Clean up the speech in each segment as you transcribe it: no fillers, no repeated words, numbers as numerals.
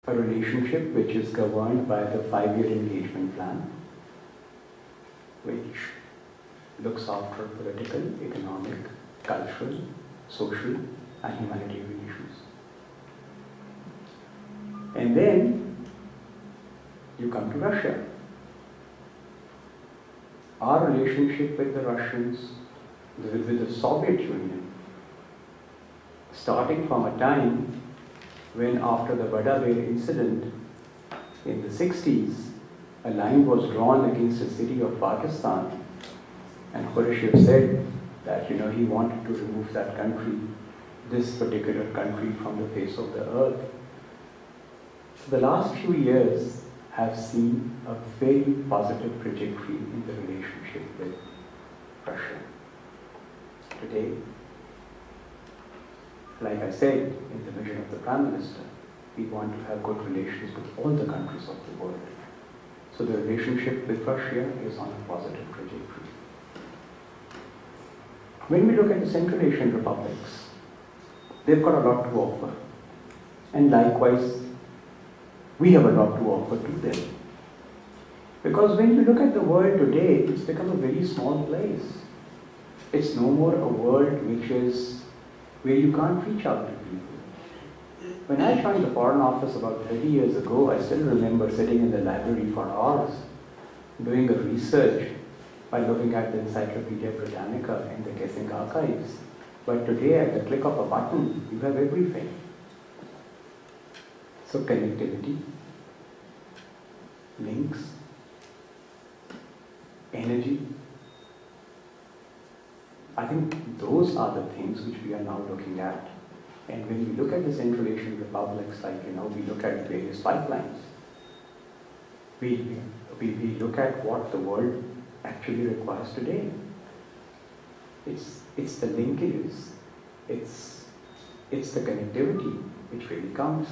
a relationship which is governed by the 5-year engagement plan, which looks after political, economic, cultural, social, and humanitarian issues. And then you come to Russia. Our relationship with the Russians, with the Soviet Union, starting from a time when, after the Badabir incident in the 60s, a line was drawn against the city of Pakistan, and Khrushchev said that he wanted to remove that country, this particular country, from the face of the earth. So the last few years have seen a very positive trajectory in the relationship with Russia. Today, like I said, in the vision of the Prime Minister, we want to have good relations with all the countries of the world. So the relationship with Russia is on a positive trajectory. When we look at the Central Asian republics, they've got a lot to offer. And likewise, we have a lot to offer to them. Because when you look at the world today, it's become a very small place. It's no more a world where you can't reach out to people. When I joined the Foreign Office about 30 years ago, I still remember sitting in the library for hours, doing a research by looking at the Encyclopedia Britannica and the Kessing archives. But today, at the click of a button, you have everything. So connectivity, links, energy. I think those are the things which we are now looking at. And when we look at the Central Asian republics, we look at various pipelines. We look at what the world actually requires today. It's the linkages, it's the connectivity which really counts.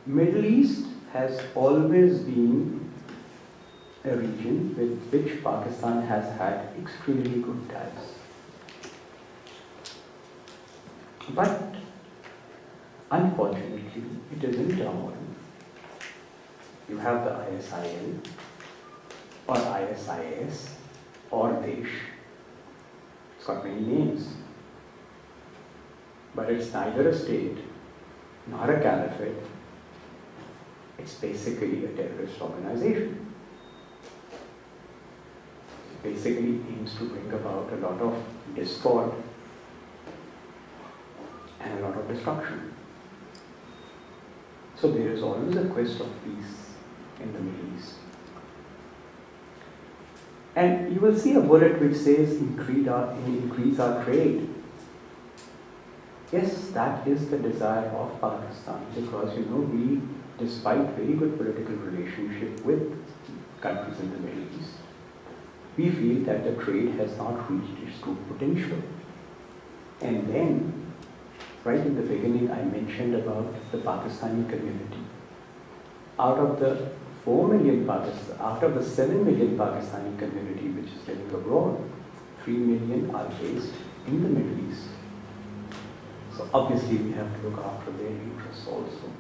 Middle East has always been a region with which Pakistan has had extremely good ties. But unfortunately, it is in turmoil. You have the ISIL, or ISIS, or Desh. It's got many names. But it's neither a state, nor a caliphate. It's basically a terrorist organization. It basically aims to bring about a lot of discord and a lot of destruction. So there is always a quest of peace in the Middle East. And you will see a bullet which says increase our trade. Yes, that is the desire of Pakistan, because we, despite very good political relationship with countries in the Middle East, we feel that the trade has not reached its true potential. And then, right in the beginning, I mentioned about the Pakistani community. Out of the 7 million Pakistani community which is living abroad, 3 million are based in the Middle East. So obviously we have to look after their interests also.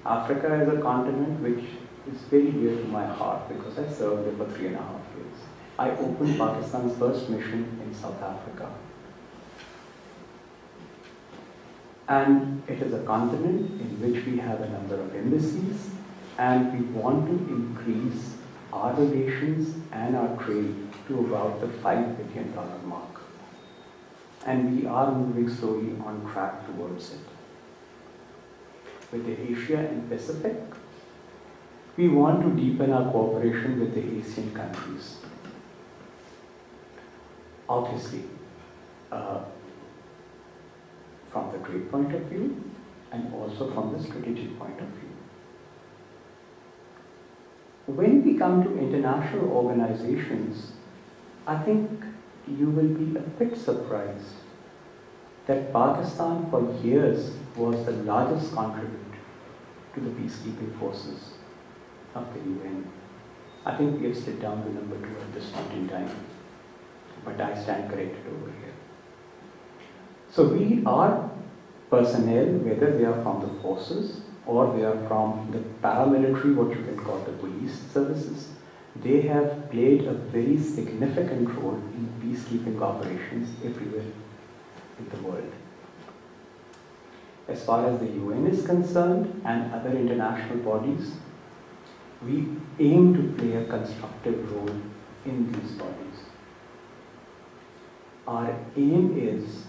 Africa is a continent which is very dear to my heart because I served there for 3.5 years. I opened Pakistan's first mission in South Africa. And it is a continent in which we have a number of embassies, and we want to increase our relations and our trade to about the $5 billion mark. And we are moving slowly on track towards it. With the Asia and Pacific, we want to deepen our cooperation with the Asian countries. Obviously, from the trade point of view and also from the strategic point of view. When we come to international organizations, I think you will be a bit surprised that Pakistan for years was the largest contributor to the peacekeeping forces of the UN. I think we have slid down to number 2 at this point in time, but I stand corrected over here. So we are personnel, whether they are from the forces or they are from the paramilitary, what you can call the police services, they have played a very significant role in peacekeeping operations everywhere in the world. As far as the UN is concerned and other international bodies, we aim to play a constructive role in these bodies. Our aim is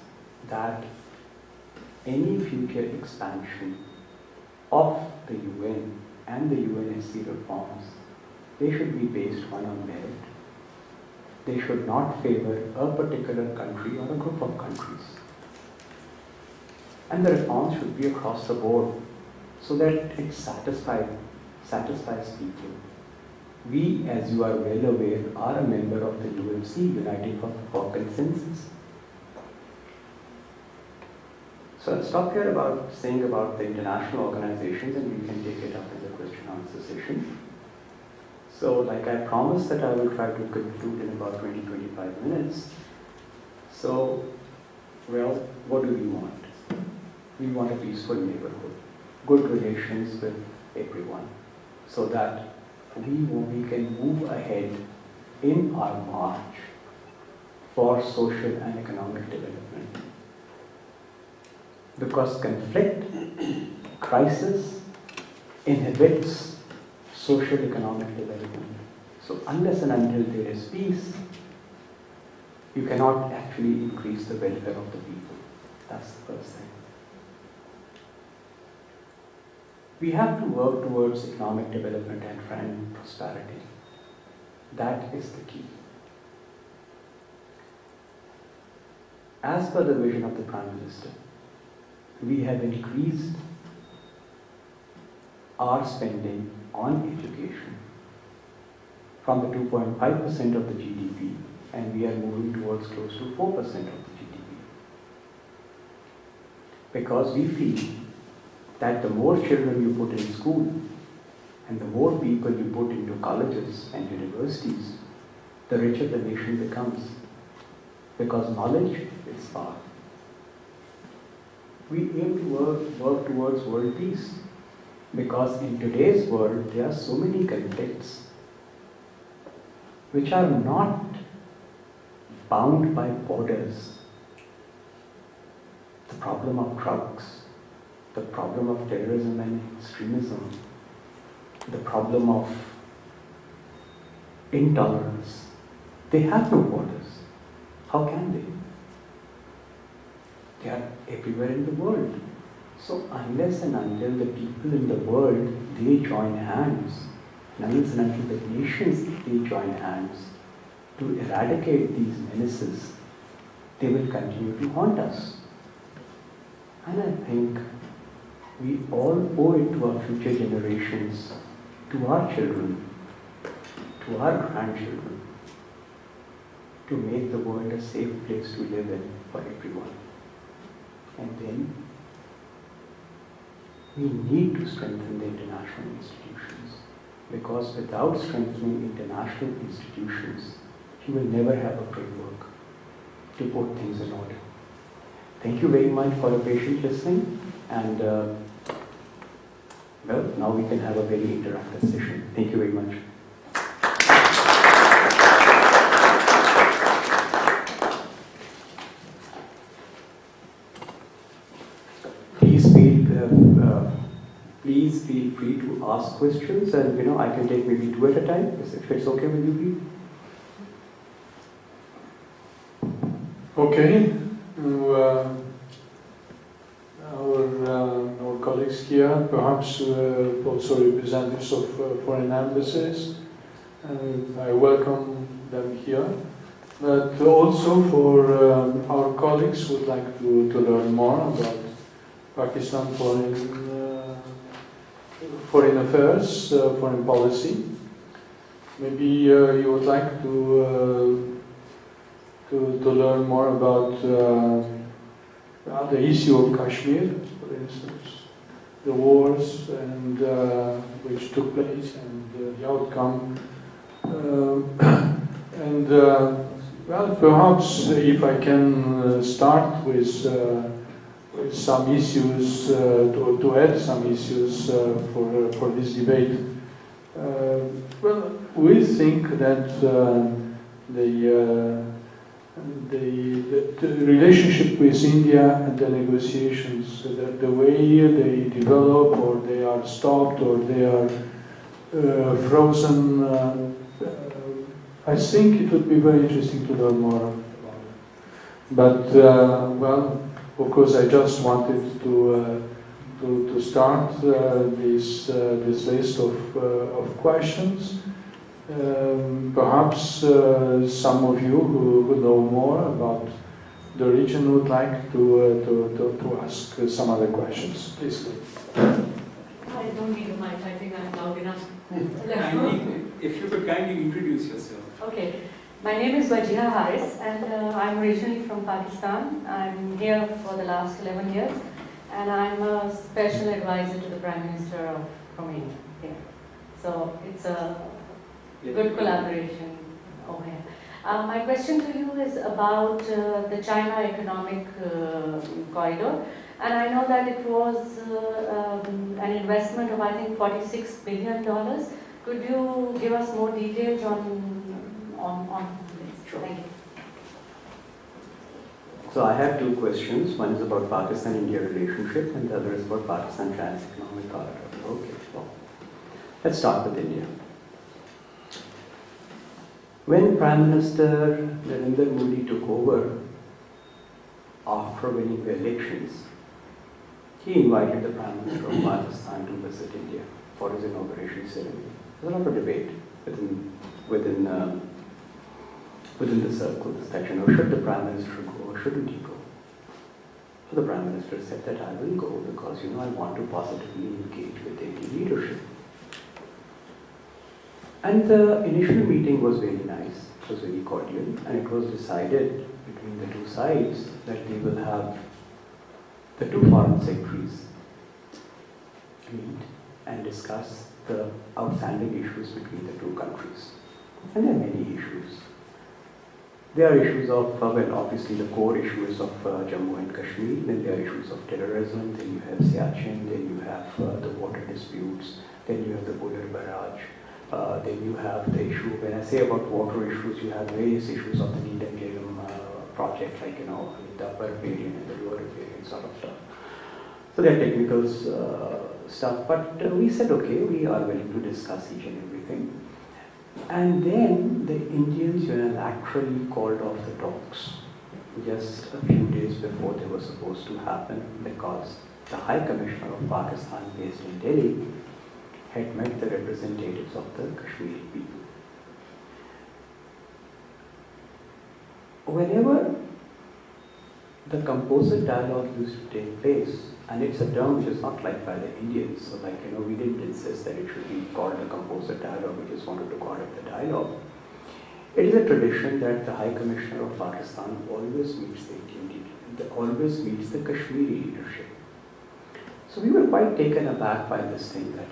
that any future expansion of the UN and the UNSC reforms, they should be based on merit. They should not favor a particular country or a group of countries. And the reforms should be across the board so that it satisfies people. We, as you are well aware, are a member of the UFC, United for Consensus. So I'll stop here saying about the international organizations, and we can take it up in the question-answer session. So like I promised that I will try to conclude in about 20-25 minutes. So, well, what do we want? We want a peaceful neighborhood, good relations with everyone, so that we can move ahead in our march for social and economic development. Because conflict, crisis, inhibits social economic development. So unless and until there is peace, you cannot actually increase the welfare of the people. That's the first thing. We have to work towards economic development and prosperity. That is the key. As per the vision of the Prime Minister, we have increased our spending on education from the 2.5% of the GDP, and we are moving towards close to 4% of the GDP. Because we feel that the more children you put in school and the more people you put into colleges and universities, the richer the nation becomes. Because knowledge is power. We aim to work towards world peace. Because in today's world, there are so many conflicts which are not bound by borders. The problem of drugs, the problem of terrorism and extremism, the problem of intolerance, they have no borders. How can they? They are everywhere in the world. So unless and until the people in the world, they join hands, and unless and until the nations, they join hands to eradicate these menaces, they will continue to haunt us. And I think we all owe it to our future generations, to our children, to our grandchildren, to make the world a safe place to live in for everyone. And then we need to strengthen the international institutions, because without strengthening international institutions, you will never have a framework to put things in order. Thank you very much for your patient listening, and well, now we can have a very interactive session. Thank you very much. Please feel free to ask questions, and I can take maybe 2 at a time, if it's okay with you, please. Okay. Our colleagues here, perhaps also representatives of foreign embassies, and I welcome them here. But also for our colleagues who would like to learn more about Pakistan foreign affairs, foreign policy. Maybe you would like to learn more about the issue of Kashmir, for instance, the wars and which took place and the outcome. Well, perhaps if I can start with with some issues, to add some issues for this debate. Well, we think that the relationship with India and the negotiations, the way they develop or they are stopped or they are frozen, I think it would be very interesting to learn more about it. But, well, of course, I just wanted to start this list of questions. Perhaps some of you who know more about the region would like to ask some other questions. Please. I don't need a mic. I think I'm loud enough. If you could kindly introduce yourself. Okay. My name is Wajiha Haris, and I'm originally from Pakistan. I'm here for the last 11 years, and I'm a special advisor to the Prime Minister of Romania here. So it's a good collaboration over here. My question to you is about the China Economic Corridor, and I know that it was an investment of I think $46 billion. Could you give us more details on this? Sure. Thank you. So I have two questions. One is about Pakistan-India relationship and the other is about Pakistan-China Economic Corridor. Okay, well, let's start with India. When Prime Minister Narendra Modi took over after winning the elections, he invited the Prime Minister of Pakistan to visit India for his inauguration ceremony. There was a lot of debate within the circles that, should the Prime Minister go or shouldn't he go? So the Prime Minister said that I will go because, I want to positively engage with the Indian leadership. And the initial meeting was very nice, it was very cordial, and it was decided between the two sides that they will have the two foreign secretaries meet and discuss the outstanding issues between the two countries. And there are many issues. There are issues of, obviously the core issues of Jammu and Kashmir, then there are issues of terrorism, then you have Siachen, then you have the water disputes, then you have the Buller barrage. Then you have the issue, when I say about water issues, you have various issues of the Need and Gillam project, like, the upper riparian and the lower riparian sort of stuff. So there are technical stuff, but we said, okay, we are willing to discuss each and everything. And then the Indians unilaterally called off the talks just a few days before they were supposed to happen because the High Commissioner of Pakistan based in Delhi had met the representatives of the Kashmiri people. Whenever the composite dialogue used to take place, and it's a term which is not liked by the Indians, so we didn't insist that it should be called a composite dialogue, we just wanted to call it the dialogue. It is a tradition that the High Commissioner of Pakistan always meets the the Kashmiri leadership. So we were quite taken aback by this thing that,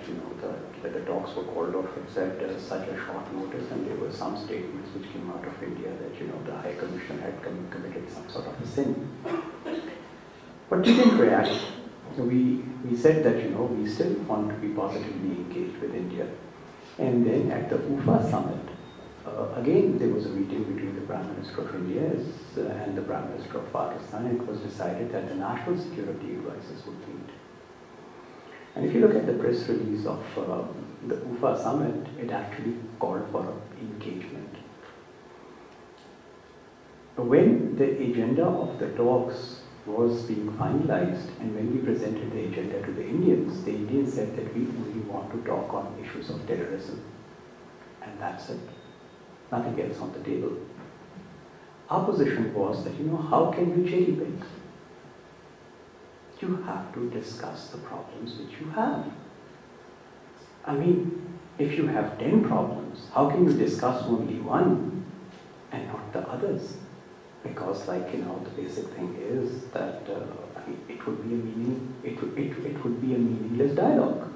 the talks were called off at such a short notice, and there were some statements which came out of India that, the High Commissioner had committed some sort of a sin. But we didn't react. We said that, we still want to be positively engaged with India. And then at the UFA summit, again, there was a meeting between the Prime Minister of India and the Prime Minister of Pakistan, and it was decided that the national security advisors would meet. And if you look at the press release of the UFA summit, it actually called for engagement. When the agenda of the talks was being finalized, and when we presented the agenda to the Indians said that we only want to talk on issues of terrorism. And that's it. Nothing else on the table. Our position was that, how can you cherry pick? You have to discuss the problems which you have. I mean, if you have 10 problems, how can you discuss only one and not the others? Because, the basic thing is that it would be a meaningless dialogue.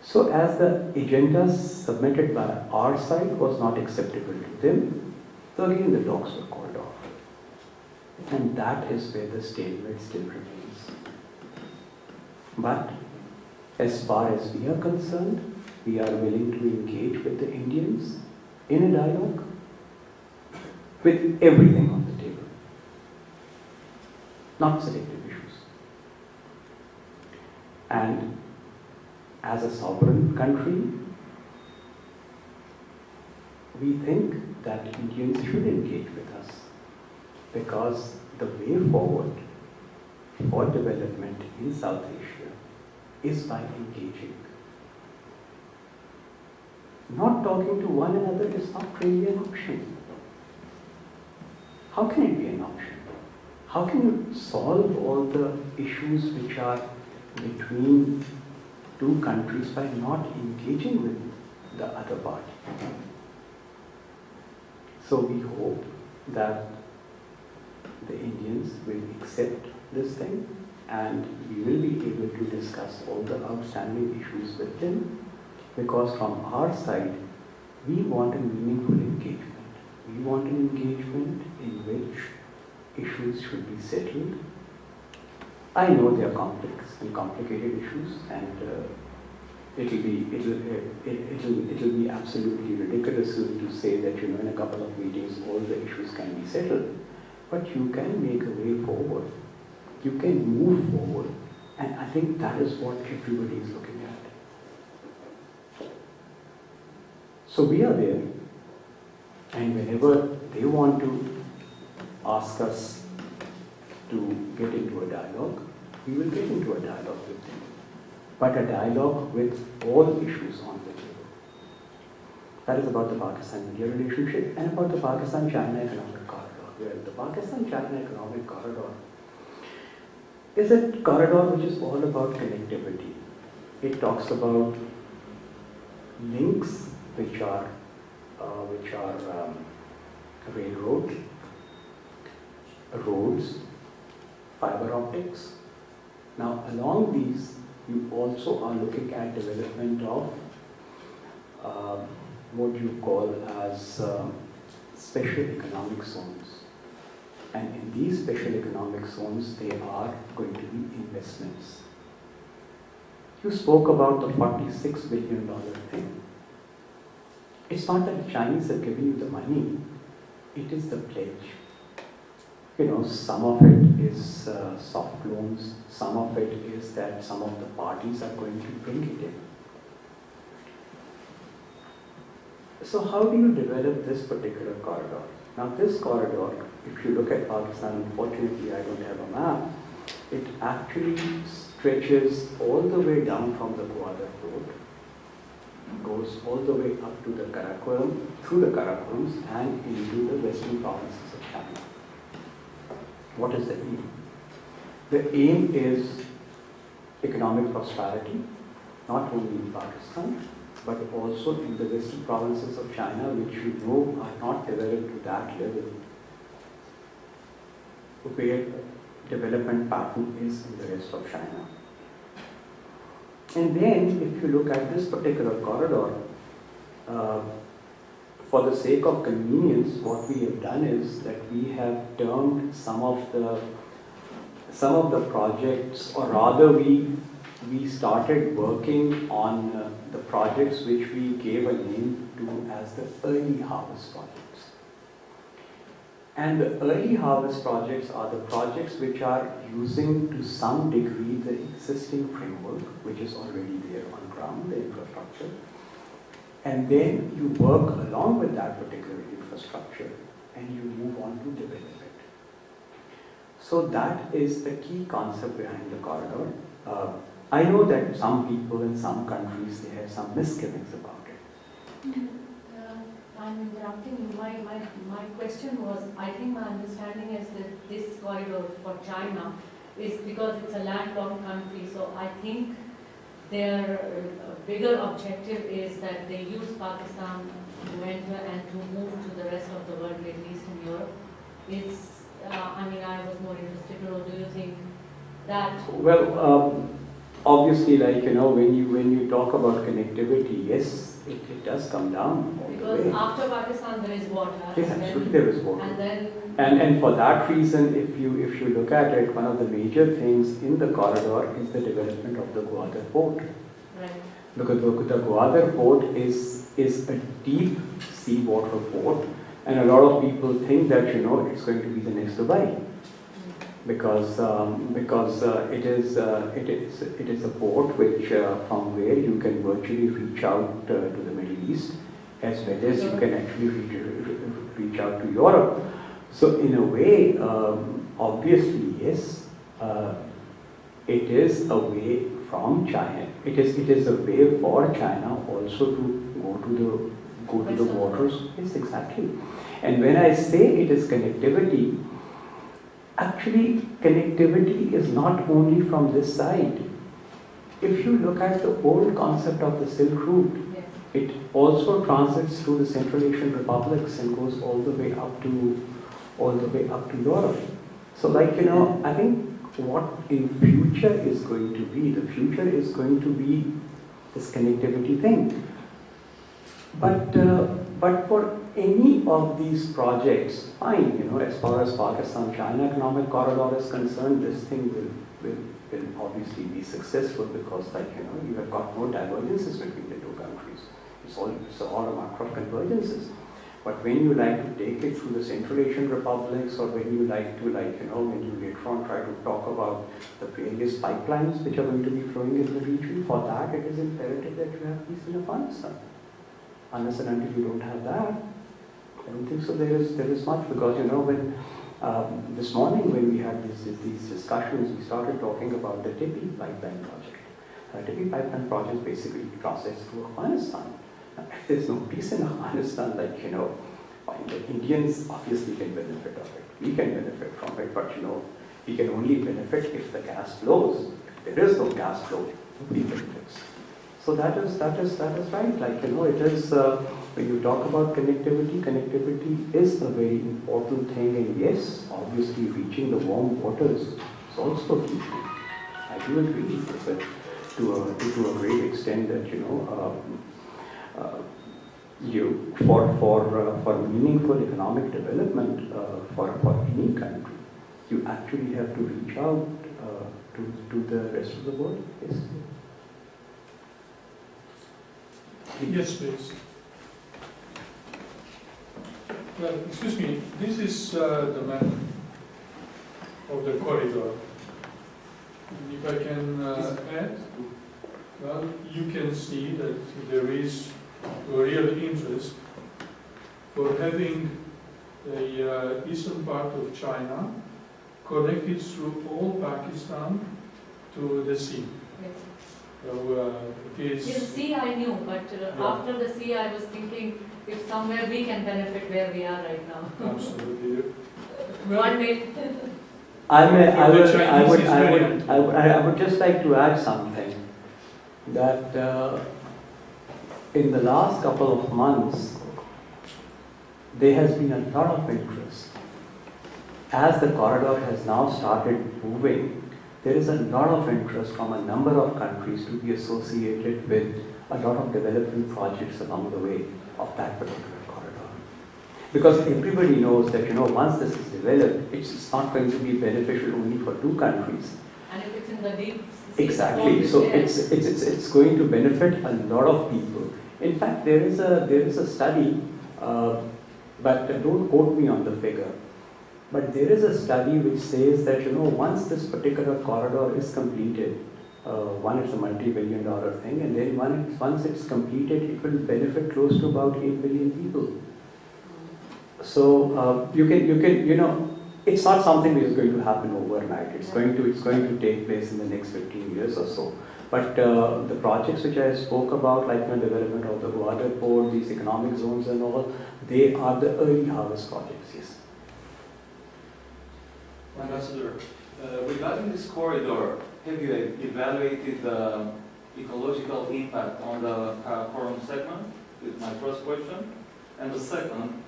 So, as the agenda submitted by our side was not acceptable to them, so again the talks were called off. And that is where the stalemate still remains. But as far as we are concerned, we are willing to engage with the Indians in a dialogue with everything on the table, not selective issues. And as a sovereign country, we think that Indians should engage with us because the way forward for development in South Asia is by engaging. Not talking to one another is not really an option. How can it be an option? How can you solve all the issues which are between two countries by not engaging with the other party? So we hope that the Indians will accept this thing and we will be able to discuss all the outstanding issues with them, because from our side, we want a meaningful engagement. We want an engagement in which issues should be settled. I know they are complex and complicated issues, and it'll be absolutely ridiculous to say that in a couple of meetings all the issues can be settled. But you can make a way forward. You can move forward, and I think that is what everybody is looking at. So we are there, and whenever they want to ask us to get into a dialogue, we will get into a dialogue with them. But a dialogue with all issues on the table. That is about the Pakistan-India relationship and about the Pakistan-China economic corridor. Where the Pakistan-China economic corridor is a corridor which is all about connectivity. It talks about links which are railroad, roads, fiber optics. Now, along these, you also are looking at development of what you call as special economic zones. And in these special economic zones, there are going to be investments. You spoke about the $46 billion thing. It's not that the Chinese are giving you the money, it is the pledge. Some of it is soft loans, some of it is that some of the parties are going to bring it in. So how do you develop this particular corridor? Now this corridor, if you look at Pakistan, unfortunately I don't have a map, it actually stretches all the way down from the Gwadar Road, goes all the way up to the Karakoram, through the Karakorams and into the western provinces of China. What is the aim? The aim is economic prosperity, not only in Pakistan, but also in the western provinces of China, which are not developed to that level, where development pattern is in the rest of China. And then, if you look at this particular corridor, for the sake of convenience, what we have done is that we have termed some of the projects, or rather we started working on the projects which we gave a name to as the early harvest projects. And the early harvest projects are the projects which are using to some degree the existing framework which is already there on ground, the infrastructure. And then you work along with that particular infrastructure and you move on to develop it. So that is the key concept behind the corridor. I know that some people in some countries, they have some misgivings about it. I'm interrupting you. My question was, I think my understanding is that this corridor for China is because it's a landlocked country, so I think their bigger objective is that they use Pakistan to enter and to move to the rest of the world, at least in Europe. I was more interested to know, do you think that? Well, obviously, when you talk about connectivity, yes, it does come down all because the way. after Pakistan there is water. Yes, absolutely there is water. And then And for that reason, if you look at it, one of the major things in the corridor is the development of the Gwadar port. Right. Because the Gwadar port is a deep seawater port, and a lot of people think that it's going to be the next Dubai, because it is a port which from where you can virtually reach out to the Middle East, as well as you can actually reach out to Europe. So in a way, obviously yes, it is a way from China. It is a way for China also to go to the waters. Yes, exactly. And when I say it is connectivity, actually connectivity is not only from this side. If you look at the old concept of the Silk Route, Yes. it also transits through the Central Asian republics and goes all the way up to Europe. So I think what in future is going to be, the future is going to be this connectivity thing. But for any of these projects, fine, as far as Pakistan-China economic corridor is concerned, this thing will obviously be successful because you have got no divergences between the two countries. It's all a matter of convergences. But when you like to take it through the Central Asian republics, or when you like to when you later on try to talk about the various pipelines which are going to be flowing in the region, for that it is imperative that you have peace in Afghanistan. Unless and until you don't have that, I don't think so there is much, because when this morning when we had these discussions, we started talking about the Tipi pipeline project. Tipi pipeline project basically translates to Afghanistan. If there's no peace in Afghanistan, fine, the Indians obviously can benefit of it. We can benefit from it, but we can only benefit if the gas flows. If there is no gas flow, nobody benefits. So that is right. It is when you talk about connectivity is a very important thing. And yes, obviously reaching the warm waters is also key. I do agree with it to a great extent that for meaningful economic development for any country, you actually have to reach out to the rest of the world. Yes. Yes, please. Well, excuse me, this is the map of the corridor. And if I can add, well, you can see that there is a real interest for having the eastern part of China connected through all Pakistan to the sea. Yes. So it is. The sea I knew, but Yeah. after the sea I was thinking if somewhere we can benefit where we are right now. Absolutely. One day. I would just like to add something, that in the last couple of months, there has been a lot of interest. As the corridor has now started moving, there is a lot of interest from a number of countries to be associated with a lot of development projects along the way of that particular corridor. Because everybody knows that once this is developed, it's not going to be beneficial only for two countries. And if it's in the deep sea. Exactly. So it's going to benefit a lot of people. In fact, there is a study, but don't quote me on the figure. But there is a study which says that once this particular corridor is completed, one, it's a multi-billion-dollar thing, and then once it's completed, it will benefit close to about 8 billion people. So you can it's not something which is going to happen overnight. It's going to take place in the next 15 years or so. But the projects which I spoke about, like the development of the Gwadar port, these economic zones and all, they are the early harvest projects. Yes. Ambassador, regarding this corridor, have you evaluated the ecological impact on the Karakoram segment? Is my first question. And the second,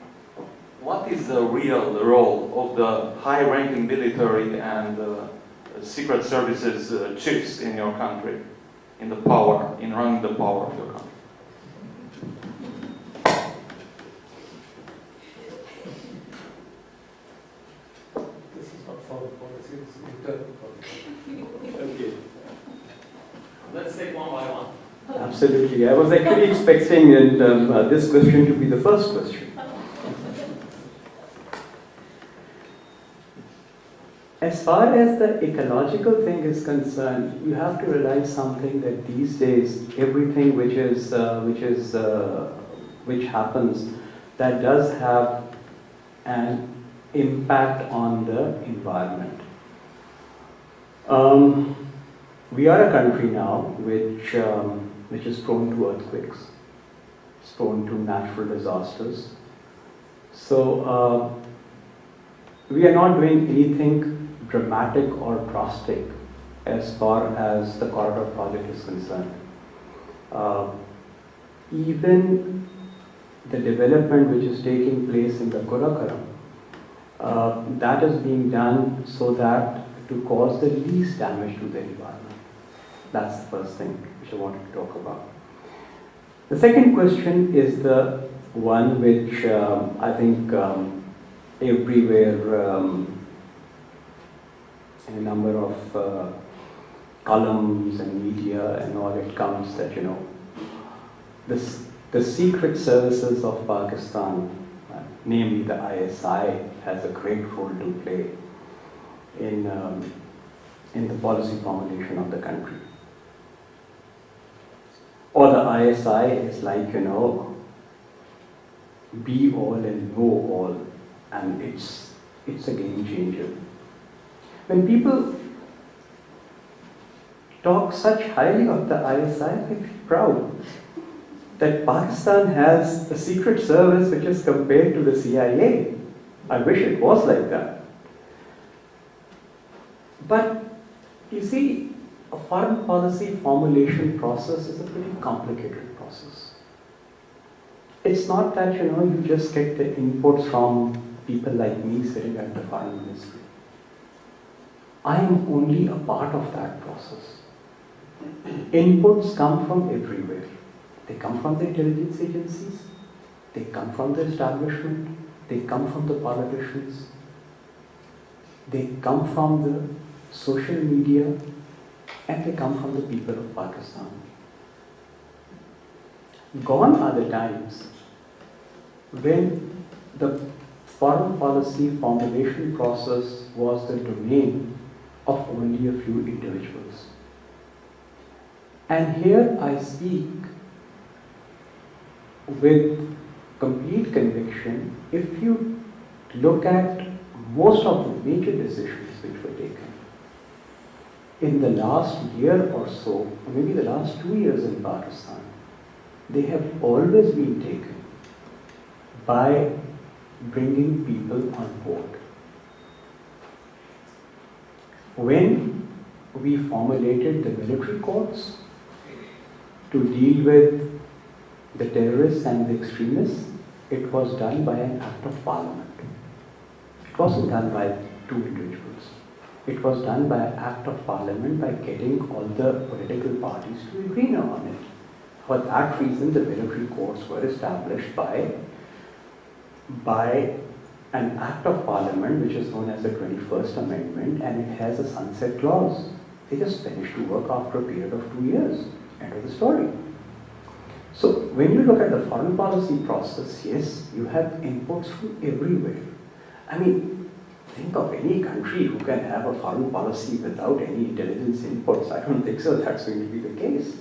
what is the real role of the high-ranking military and secret services chiefs in your country, in running the power of your country? Absolutely. I was actually expecting this question to be the first question. As far as the ecological thing is concerned, you have to realize something that these days everything which happens that does have an impact on the environment. We are a country now which is prone to earthquakes, it's prone to natural disasters. So we are not doing anything dramatic or drastic as far as the corridor project is concerned. Even the development which is taking place in the Kurakaram, that is being done so that to cause the least damage to the environment. That's the first thing which I wanted to talk about. The second question is the one which I think everywhere in a number of columns and media and all it comes that, the secret services of Pakistan, namely the ISI, has a great role to play in the policy formulation of the country. Or the ISI is like, be all and know all, and it's a game changer. When people talk such highly of the ISI, I feel proud that Pakistan has a secret service which is compared to the CIA. I wish it was like that. But you see, a foreign policy formulation process is a pretty complicated process. It's not that you just get the inputs from people like me sitting at the foreign ministry. I am only a part of that process. Inputs come from everywhere. They come from the intelligence agencies, they come from the establishment, they come from the politicians, they come from the social media, and they come from the people of Pakistan. Gone are the times when the foreign policy formulation process was the domain of only a few individuals. And here I speak with complete conviction. If you look at most of the major decisions which were taken in the last year or so, or maybe the last 2 years in Pakistan, they have always been taken by bringing people on board. When we formulated the military courts to deal with the terrorists and the extremists, it was done by an act of parliament. It wasn't done by two individuals. It was done by an act of parliament by getting all the political parties to agree on it. For that reason, the military courts were established by an act of parliament which is known as the 21st Amendment, and it has a sunset clause. They just finished to work after a period of 2 years. End of the story. So when you look at the foreign policy process, yes, you have inputs from everywhere. I mean, think of any country who can have a foreign policy without any intelligence inputs. I don't think so that's going to be the case.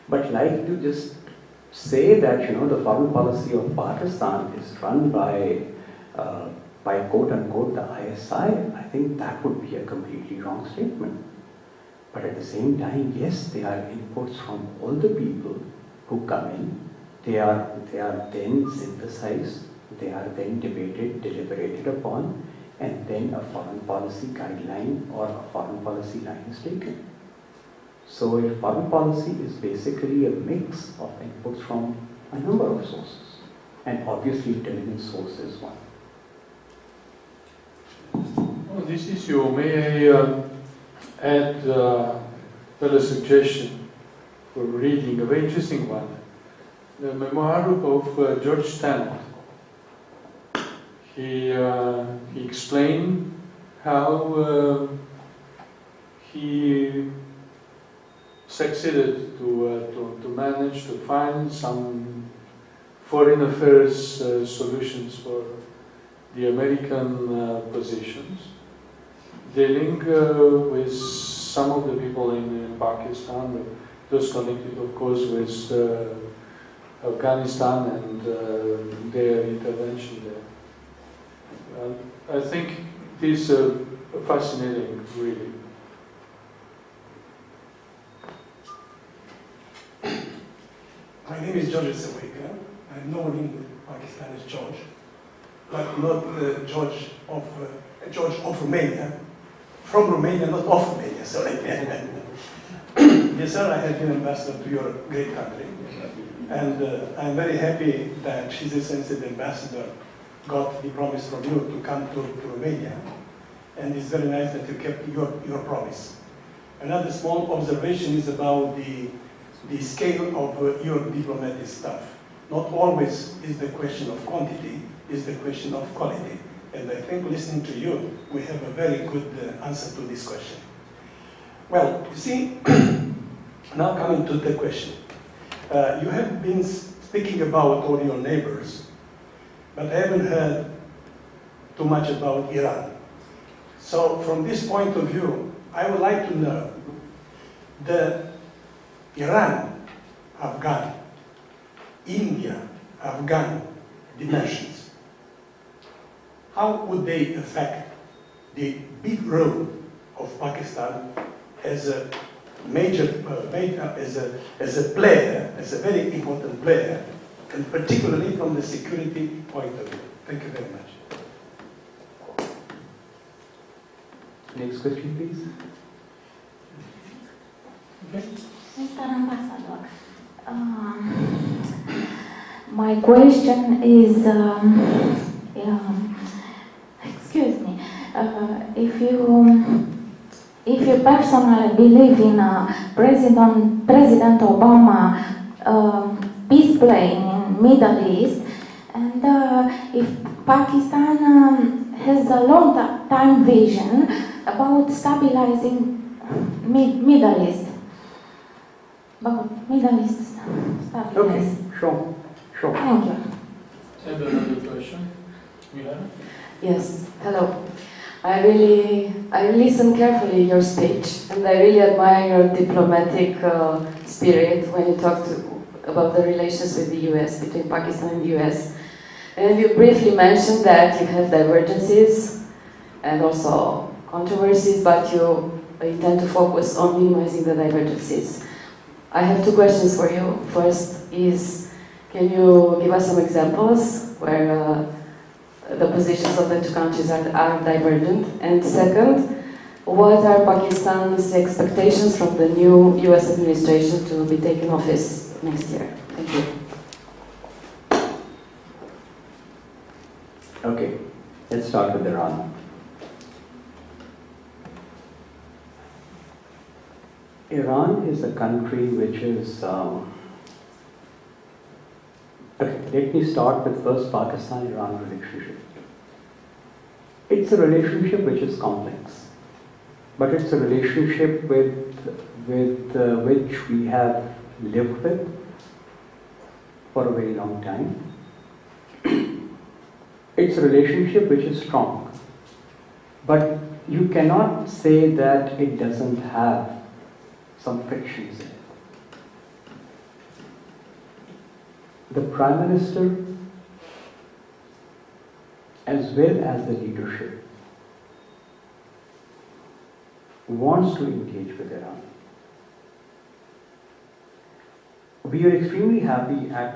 But like to just say that, the foreign policy of Pakistan is run by quote unquote the ISI, I think that would be a completely wrong statement. But at the same time, yes, there are inputs from all the people who come in. They are then synthesized, they are then debated, deliberated upon, and then a foreign policy guideline or a foreign policy line is taken. So a foreign policy is basically a mix of inputs from a number of sources, and obviously intelligence source is one. Oh, this is you. May I add a suggestion for reading, a very interesting one. The memoir of George Tenet. He explained how he succeeded to manage to find some foreign affairs solutions for the American positions, dealing with some of the people in Pakistan, those connected, of course, with Afghanistan and their intervention there. I think it is fascinating, really. My name is George Sawika. I'm known in Pakistan as George, but not George of Romania. From Romania, not of Romania, sorry. Yes, sir, I have been ambassador to your great country. And I'm very happy that His Excellency the Ambassador got the promise from you to come to Romania. And it's very nice that you kept your promise. Another small observation is about the scale of your diplomatic staff. Not always is the question of quantity, is the question of quality. And I think listening to you, we have a very good answer to this question. Well, you see, now coming to the question. You have been speaking about all your neighbors, but I haven't heard too much about Iran. So from this point of view, I would like to know the Iran, Afghan, India, Afghan dimensions. How would they affect the big role of Pakistan as a as a player, as a very important player, and particularly from the security point of view? Thank you very much. Next question, please. Okay. Mr. Ambassador, my question is, excuse me, if you personally believe in President Obama peace plan in Middle East, and if Pakistan has a long-time vision about stabilizing Middle East. About Middle East stabilizing. Okay, sure. Thank you. And another question? You have? Yes, hello. I listened carefully your speech, and I really admire your diplomatic spirit when you talked about the relations with the US, between Pakistan and the US. And you briefly mentioned that you have divergences and also controversies, but you intend to focus on minimizing the divergences. I have two questions for you. First is, can you give us some examples where the positions of the two countries are divergent? And second, what are Pakistan's expectations from the new US administration to be taking office next year? Thank you. Okay, let's start with Iran. Iran is a country which is okay, let me start with first Pakistan-Iran relationship. It's a relationship which is complex, but it's a relationship with which we have lived with for a very long time. It's a relationship which is strong, but you cannot say that it doesn't have some frictions in it. The Prime Minister, as well as the leadership, wants to engage with Iran. We are extremely happy at